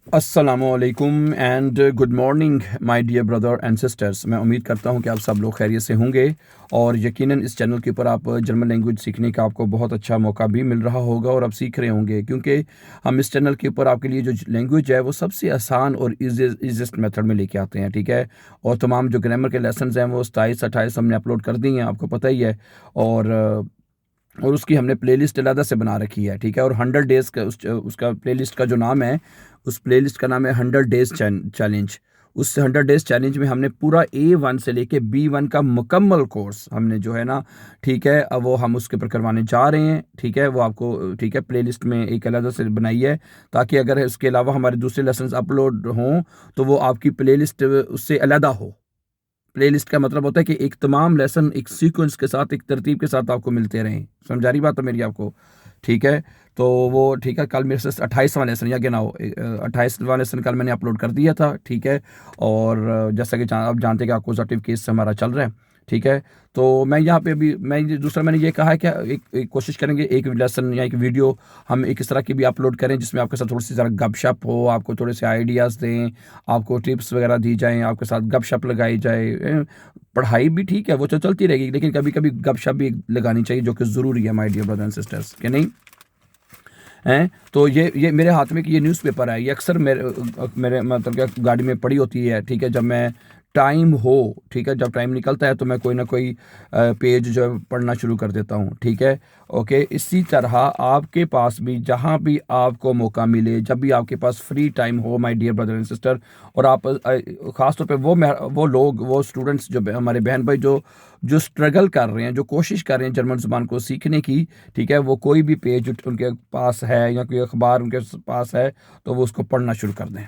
अस्सलामुअलैकुम and good morning my dear brother and sisters. मैं उम्मीद करता हूं कि आप सब लोग खैरियत से होंगे और यकीनन इस चैनल के ऊपर आप जर्मन लैंग्वेज सीखने का आपको बहुत अच्छा मौका भी मिल रहा होगा और आप सीख रहे होंगे, क्योंकि हम इस चैनल के ऊपर आपके लिए जो लैंग्वेज है वो सबसे आसान और ईजीएस्ट मेथड में लेके आते हैं। ठीक है, और तमाम जो ग्रामर के लेसन हैं वो 27-28 हमने अपलोड कर दिए हैं, आपको पता ही है। और उसकी हमने प्लेलिस्ट अलग से बना रखी है। ठीक है, और 100 डेज़ का उसका प्लेलिस्ट का जो नाम है, उस प्लेलिस्ट का नाम है 100 डेज़ चैलेंज। उस 100 डेज़ चैलेंज में हमने पूरा A1 से लेके B1 का मुकम्मल कोर्स हमने जो है ना, ठीक है, अब वो हम उसके ऊपर करवाने जा रहे हैं। ठीक है, वो आपको ठीक है प्लेलिस्ट में एक अलग से बनाई है, ताकि अगर इसके अलावा हमारे दूसरे लेसन अपलोड हों तो वो आपकी प्लेलिस्ट उससे अलग हो। प्लेलिस्ट का मतलब होता है कि एक तमाम लेसन एक सीक्वेंस के साथ, एक तरतीब के साथ आपको मिलते रहें। समझा रही बात है मेरी आपको? ठीक है, तो वो ठीक है, कल मेरे से 28वां लेसन या गिनाओ, 28वां लेसन कल मैंने अपलोड कर दिया था। ठीक है, और जैसा कि आप जानते हैं कि अक्यूजेटिव केस से हमारा चल रहा है। ठीक है, तो मैं यहाँ पे अभी दूसरा मैंने ये कहा है कि एक कोशिश करेंगे एक लेसन या एक वीडियो हम एक इस तरह की भी अपलोड करें जिसमें आपके साथ थोड़ी सी ज़रा गपशप हो, आपको थोड़े से आइडियाज़ दें, आपको टिप्स वगैरह दी जाएँ, आपके साथ गपशप लगाई जाए। पढ़ाई भी ठीक है वो तो चलती रहेगी, लेकिन कभी कभी गपशप भी लगानी चाहिए, जो कि ज़रूरी है my dear brother and sisters, कि नहीं हैं? तो ये मेरे हाथ में कि ये न्यूज़पेपर है, ये अक्सर मेरे मतलब क्या गाड़ी में पड़ी होती है। ठीक है, जब मैं टाइम हो, ठीक है, जब टाइम निकलता है तो मैं कोई ना कोई पेज जो है पढ़ना शुरू कर देता हूँ। ठीक है, ओके। इसी तरह आपके पास भी जहाँ भी आपको मौका मिले, जब भी आपके पास फ्री टाइम हो my dear brother and sister, और आप ख़ास तौर पे वो लोग, वो स्टूडेंट्स जो हमारे बहन भाई जो जो स्ट्रगल कर रहे हैं, जो कोशिश कर रहे हैं जर्मन ज़ुबान को सीखने की, ठीक है, वो कोई भी पेज उनके पास है या कोई अखबार उनके पास है तो वो उसको पढ़ना शुरू कर दें,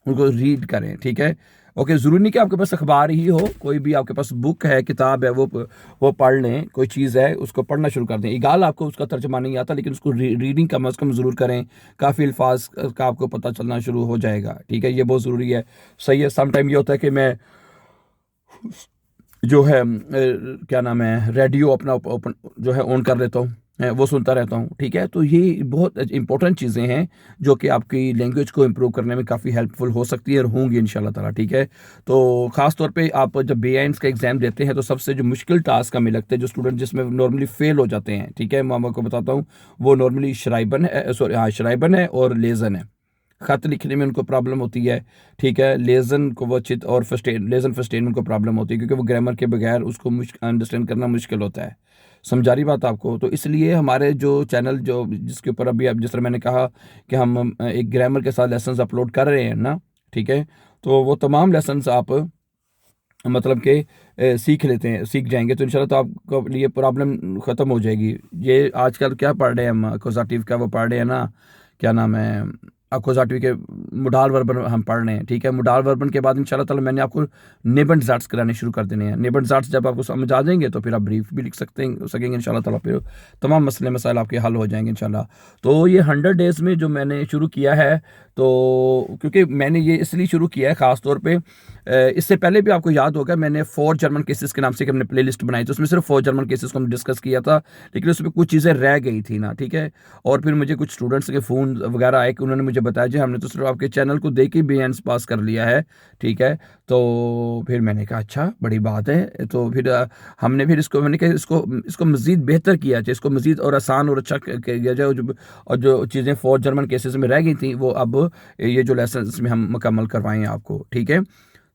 उनको रीड करें। ठीक है, ओके। ज़रूरी नहीं कि आपके पास अखबार ही हो, कोई भी आपके पास बुक है, किताब है, वो पढ़ लें, कोई चीज़ है उसको पढ़ना शुरू कर दें। इगाल आपको उसका तर्जमा नहीं आता, लेकिन उसको रीडिंग कम अज़ कम ज़रूर करें, काफ़ी अल्फाज का आपको पता चलना शुरू हो जाएगा। ठीक है, ये बहुत ज़रूरी है। सही है, सम टाइम ये होता है कि मैं जो है क्या नाम है, रेडियो अपना ओपन जो है ऑन कर लेता हूँ, वो सुनता रहता हूँ। ठीक है, तो ये बहुत इंपॉर्टेंट चीज़ें हैं जो कि आपकी लैंग्वेज को इम्प्रूव करने में काफ़ी हेल्पफुल हो सकती है और होंगी इंशाल्लाह ताला। ठीक है, तो ख़ास तौर पे आप जब B1 का एग्ज़ाम देते हैं तो सबसे जो मुश्किल टास्क हमें लगता है, जो स्टूडेंट जिसमें नॉर्मली फेल हो जाते हैं, ठीक है, मैं आपको बताता हूँ, वो नॉर्मली श्राइबन है, सॉरी हाँ, श्राइबन है और लेज़न है। ख़त लिखने में उनको प्रॉब्लम होती है। ठीक है, लेज़न को वो अच्छी और लेज़न फस्टेन में उनको प्रॉब्लम होती है, क्योंकि वो ग्रामर के बगैर उसको अंडरस्टैंड करना मुश्किल होता है। समझा रही बात आपको? तो इसलिए हमारे जो चैनल जो जिसके ऊपर अभी अब जिस तरह मैंने कहा कि हम एक ग्रामर के साथ लेसन्स अपलोड कर रहे हैं ना, ठीक है, तो वो तमाम लेसन्स आप मतलब कि सीख लेते हैं, सीख जाएंगे तो इंशाल्लाह तो आपको ये प्रॉब्लम ख़त्म हो जाएगी। ये आजकल क्या पढ़ रहे हैं हम, अकोज़ाटिव का वो पढ़ रहे हैं ना, क्या नाम है, अकोज़ाटिव के मुडाल वर्बन हम पढ़ रहे हैं। ठीक है, मुडाल वर्बन के बाद इंशाल्लाह ताला मैंने आपको नेबन ज़ाट्स कराने शुरू कर देने हैं। नेबन ज़ाट्स जब आपको समझ आ जाएंगे तो फिर आप ब्रीफ भी लिख सकेंगे इंशाल्लाह ताला, फिर तमाम मसले मसाइल आपके हल हो जाएंगे इंशाल्लाह। तो ये 100 डेज़ में जो मैंने शुरू किया है, तो क्योंकि मैंने ये इसलिए शुरू किया है ख़ास तौर पे, इससे पहले भी आपको याद होगा मैंने 4 जर्मन केसेस के नाम से हमने प्लेलिस्ट बनाई थी, उसमें सिर्फ 4 जर्मन केसेस को हम डिस्कस किया था, लेकिन उसमें कुछ चीज़ें रह गई थी ना। ठीक है, और फिर मुझे कुछ स्टूडेंट्स के फ़ोन वगैरह आए कि उन्होंने मुझे बताया जी हमने तो सिर्फ आपके चैनल को देख के B1 पास कर लिया है। ठीक है, तो फिर मैंने कहा अच्छा बड़ी बात है, तो फिर हमने फिर इसको मैंने कहा इसको मज़ीद बेहतर किया जाए, इसको मज़ीद और आसान और अच्छा किया जाए, और जो चीज़ें 4 जर्मन केसेस में रह गई थी वो अब ये जो लेसन में हम मुकम्मल करवाएं आपको। ठीक है,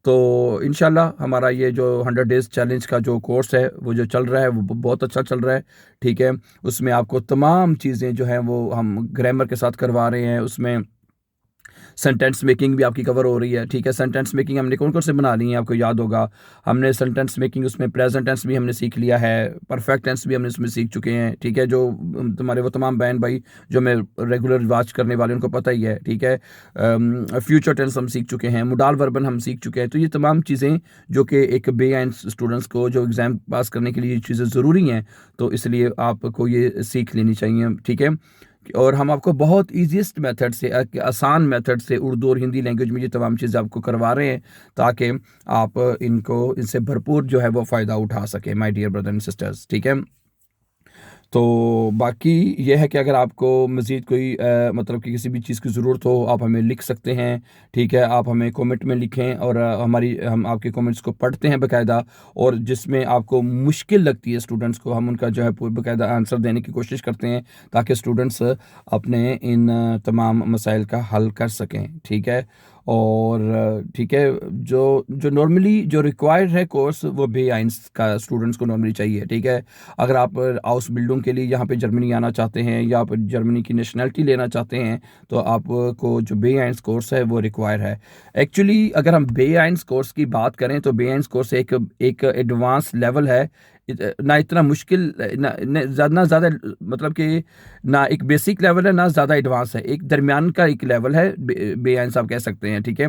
तो इंशाल्लाह हमारा ये जो 100 डेज़ चैलेंज का जो कोर्स है वो जो चल रहा है वो बहुत अच्छा चल रहा है। ठीक है, उसमें आपको तमाम चीज़ें जो हैं वो हम ग्रामर के साथ करवा रहे हैं, उसमें सेंटेंस मेकिंग भी आपकी कवर हो रही है। ठीक है, सेंटेंस मेकिंग हमने कौन कौन से बना ली है आपको याद होगा, हमने सेंटेंस मेकिंग उसमें प्रेजेंट टेंस भी हमने सीख लिया है, परफेक्ट टेंस भी हमने उसमें सीख चुके हैं। ठीक है, जो तुम्हारे वो तमाम बहन भाई जो मैं रेगुलर वाच करने वाले उनको पता ही है। ठीक है, फ्यूचर टेंस हम सीख चुके हैं, मुडाल वर्बन हम सीख चुके हैं। तो ये तमाम चीज़ें जो कि एक B1 स्टूडेंट्स को जो एग्ज़ाम पास करने के लिए ये चीज़ें ज़रूरी हैं, तो इसलिए आपको ये सीख लेनी चाहिए। ठीक है, और हम आपको बहुत ईजीएस्ट मेथड से, आसान मेथड से उर्दू और हिंदी लैंग्वेज में ये तमाम चीज़ें आपको करवा रहे हैं, ताकि आप इनसे भरपूर जो है वो फ़ायदा उठा सकें my dear brother and sisters. ठीक है, तो बाकी ये है कि अगर आपको मज़ीद कोई मतलब कि किसी भी चीज़ की ज़रूरत हो, आप हमें लिख सकते हैं, ठीक है। आप हमें कमेंट में लिखें और हम आपके कमेंट्स को पढ़ते हैं बाकायदा, और जिसमें आपको मुश्किल लगती है स्टूडेंट्स को, हम उनका जो है बाकायदा आंसर देने की कोशिश करते हैं, ताकि स्टूडेंट्स अपने इन तमाम मसाइल का हल कर सकें, ठीक है। और ठीक है, जो जो नॉर्मली जो रिक्वायर्ड है कोर्स, वो बे आइंस का स्टूडेंट्स को नॉर्मली चाहिए, ठीक है। अगर आप हाउस बिल्डिंग के लिए यहाँ पे जर्मनी आना चाहते हैं या आप जर्मनी की नेशनलिटी लेना चाहते हैं, तो आपको जो बे आइंस कोर्स है वो रिक्वायर है। एक्चुअली अगर हम बे आइंस कोर्स की बात करें तो बे आइंस कोर्स एक एक एडवांस लेवल है, ना इतना मुश्किल, ना ज़्यादा, मतलब कि ना एक बेसिक लेवल है ना ज़्यादा एडवांस है, एक दरमियान का एक लेवल है बे आइंस आप कह सकते हैं, ठीक है।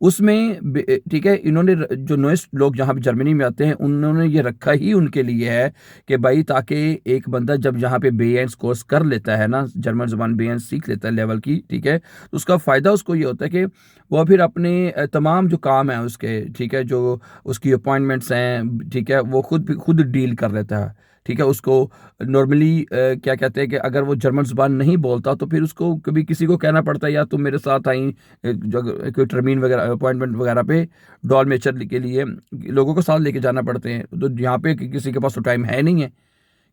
उसमें ठीक है, इन्होंने जो नोएस्ट लोग जहाँ पे जर्मनी में आते हैं, उन्होंने ये रखा ही उनके लिए है कि भाई, ताकि एक बंदा जब यहाँ पे बे1 कोर्स कर लेता है ना, जर्मन ज़ुबान बे1 सीख लेता है लेवल की, ठीक है, तो उसका फ़ायदा उसको ये होता है कि वह फिर अपने तमाम जो काम है उसके, ठीक है, जो उसकी अपॉइंटमेंट्स हैं, ठीक है, वो खुद डील कर लेता है, ठीक है। उसको नॉर्मली क्या कहते हैं कि अगर वो जर्मन ज़ुबान नहीं बोलता तो फिर उसको कभी किसी को कहना पड़ता है, या तुम मेरे साथ आई जो कोई टर्मीन वगैरह अपॉइंटमेंट वगैरह पे डॉल मेचर के लिए लोगों को साथ लेके जाना पड़ते हैं। तो यहाँ पे किसी के पास तो टाइम है नहीं है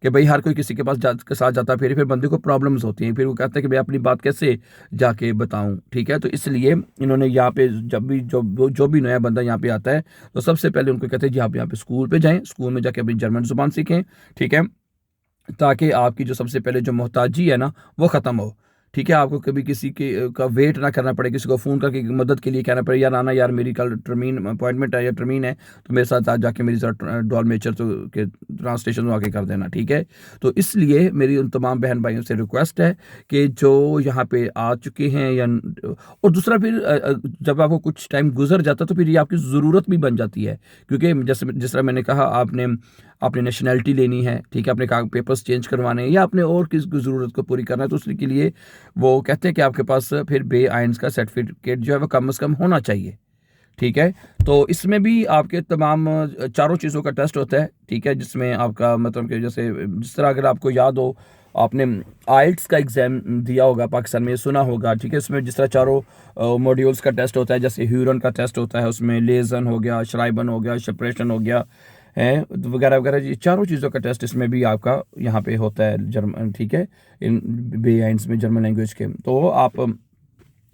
कि भाई हर कोई किसी के पास के साथ जाता, फिर बंदे को प्रॉब्लम्स होती हैं, फिर वो कहता है कि मैं अपनी बात कैसे जाके बताऊं, ठीक है। तो इसलिए इन्होंने यहाँ पे जब भी जो भी नया बंदा यहाँ पे आता है, तो सबसे पहले उनको कहते हैं जी आप यहाँ पे स्कूल पे जाएं, स्कूल में जाके अपनी जर्मन ज़ुबान सीखें, ठीक है, ताकि आपकी जो सबसे पहले जो मोहताजी है ना, वो ख़त्म हो, ठीक है। आपको कभी किसी के का वेट ना करना पड़े, किसी को फ़ोन करके मदद के लिए कहना पड़े, यार आना यार मेरी कल टर्मीन अपॉइंटमेंट है या टर्मीन है, तो मेरे साथ आज जाके मेरी ज़रा डॉल मेचर तो के ट्रांसलेशन में आके कर देना, ठीक है। तो इसलिए मेरी उन तमाम बहन भाइयों से रिक्वेस्ट है कि जो यहाँ पे आ चुके हैं, या और दूसरा फिर जब आपको कुछ टाइम गुजर जाता है तो फिर ये आपकी ज़रूरत भी बन जाती है, क्योंकि जैसे जिस तरह मैंने कहा, आपने नेशनलिटी लेनी है, ठीक है, अपने पेपर्स चेंज करवाने हैं, या अपने और किसी ज़रूरत को पूरी करना है, तो उसके लिए वो कहते हैं कि आपके पास फिर बे आइंस का सर्टिफिकेट जो है वो कम से कम होना चाहिए, ठीक है। तो इसमें भी आपके तमाम चारों चीज़ों का टेस्ट होता है, ठीक है, जिसमें आपका मतलब कि जैसे जिस तरह अगर आपको याद हो, आपने आइल्ट्स का एग्ज़ाम दिया होगा पाकिस्तान में, सुना होगा, ठीक है। इसमें जिस तरह चारों मॉड्यूल्स का टेस्ट होता है, जैसे ह्यूरन का टेस्ट होता है, उसमें लेज़न हो गया, श्राइबन हो गया, सेपरेशन हो गया है, वगैरह वगैरह, ये चारों चीज़ों का टेस्ट इसमें भी आपका यहाँ पे होता है जर्मन, ठीक है, इन बे आइंस में जर्मन लैंग्वेज के, तो आप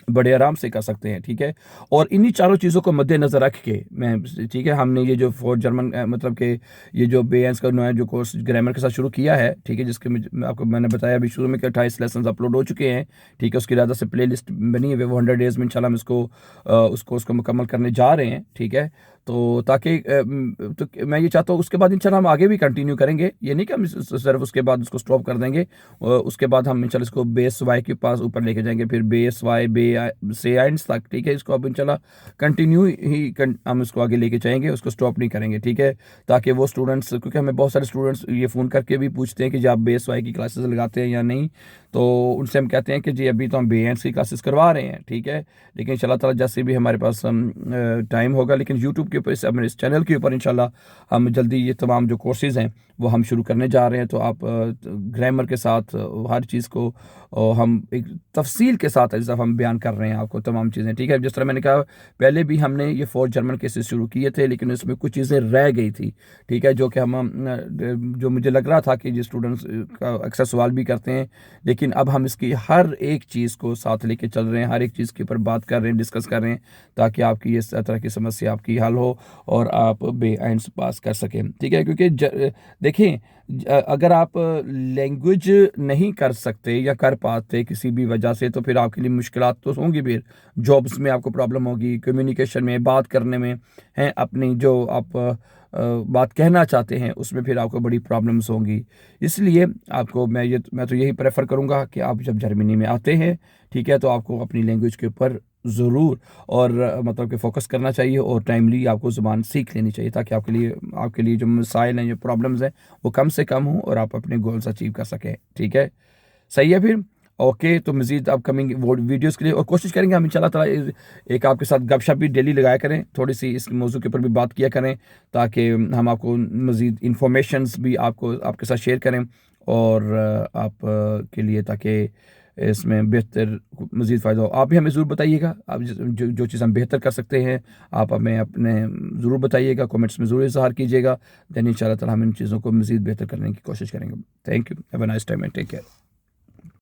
बड़े आराम से कर सकते हैं, ठीक है। और इन्हीं चारों चीज़ों को मद्देनज़र रख के मैं, ठीक है, हमने ये जो फॉर जर्मन मतलब कि ये जो बे1 का नया जो कोर्स ग्रामर के साथ शुरू किया है, ठीक है, जिसके आपको मैंने बताया अभी शुरू में कि 28 लेसन अपलोड हो चुके हैं, ठीक है। उसकी ज़्यादा से प्ले लिस्ट बनी है, वो 100 डेज़ में इंशाल्लाह हम उसको मुकम्मल करने जा रहे हैं, ठीक है। तो ताकि तो मैं ये चाहता हूँ उसके बाद इंशाल्लाह हम आगे भी कंटिन्यू करेंगे, ये नहीं कि हम सिर्फ उसके बाद उसको स्टॉप कर देंगे, उसके बाद हम इंशाल्लाह इसको बेस वाई के पास ऊपर लेके जाएंगे, फिर बेस वाई से आइंस तक, ठीक है। इसको अब इंशाल्लाह कंटिन्यू हम इसको आगे लेके जाएंगे, उसको स्टॉप नहीं करेंगे, ठीक है। ताकि वो स्टूडेंट्स, क्योंकि हमें बहुत सारे स्टूडेंट्स ये फ़ोन करके भी पूछते हैं कि जी आप बेस वाई की क्लासेस लगाते हैं या नहीं, तो उनसे हम कहते हैं कि जी अभी तो हम बे1 की क्लासेस करवा रहे हैं, ठीक है, लेकिन इंशाल्लाह ताला जैसे भी हमारे पास टाइम होगा, लेकिन यूट्यूब के ऊपर अपने इस चैनल के ऊपर इंशाल्लाह हम जल्दी ये तमाम जो कोर्सेज़ हैं वो हम शुरू करने जा रहे हैं। तो आप ग्रामर के साथ हर चीज़ को हम एक तफसील के साथ इस दफ़ा हम बयान कर रहे हैं आपको तमाम चीज़ें, ठीक है। जिस तरह मैंने कहा पहले भी हमने ये 4 जर्मन केसेस शुरू किए थे, लेकिन इसमें कुछ चीज़ें रह गई थी, ठीक है, जो कि जो मुझे लग रहा था कि ये स्टूडेंट्स का अक्सर सवाल भी करते हैं, लेकिन अब हम इसकी हर एक चीज़ को साथ लेके चल रहे हैं, हर एक चीज़ के ऊपर बात कर रहे हैं, डिस्कस कर रहे हैं, ताकि आपकी इस तरह की समस्या आपकी हल हो और आप बे1 पास कर सकें, ठीक है। क्योंकि देखें, अगर आप लैंग्वेज नहीं कर सकते या कर पाते किसी भी वजह से, तो फिर आपके लिए मुश्किलात तो होंगी, फिर जॉब्स में आपको प्रॉब्लम होगी, कम्युनिकेशन में, बात करने में, हैं अपनी जो आप बात कहना चाहते हैं उसमें फिर आपको बड़ी प्रॉब्लम्स होंगी। इसलिए आपको मैं तो यही प्रेफर करूँगा कि आप जब जर्मनी में आते हैं, ठीक है, तो आपको अपनी लैंग्वेज के ऊपर ज़रूर और मतलब कि फ़ोकस करना चाहिए, और टाइमली आपको ज़ुबान सीख लेनी चाहिए, ताकि आपके लिए जो मसाइल हैं, जो प्रॉब्लम्स हैं, वो कम से कम हों और आप अपने गोल्स अचीव कर सकें, ठीक है। सही है फिर। ओके, तो मज़ीद अपकमिंग वीडियोज़ के लिए और कोशिश करेंगे हम इंशाल्लाह ताला एक आपके साथ गपशप भी डेली लगाया करें, थोड़ी सी इस मौजू के ऊपर भी बात किया करें, ताकि हम आपको मज़ीद इंफॉर्मेशंस भी आपके साथ शेयर करें, और आप के लिए, ताकि इसमें बेहतर मज़ीद फ़ायदा हो। आप भी हमें ज़रूर बताइएगा, आप जो चीज़ हम बेहतर कर सकते हैं आप हमें अपने ज़रूर बताइएगा, कमेंट्स में ज़रूर इज़हार कीजिएगा। दैन इंशाअल्लाह ताला हम इन चीज़ों को मज़ीद बेहतर करने की कोशिश करेंगे। Thank you, have a nice time and take care.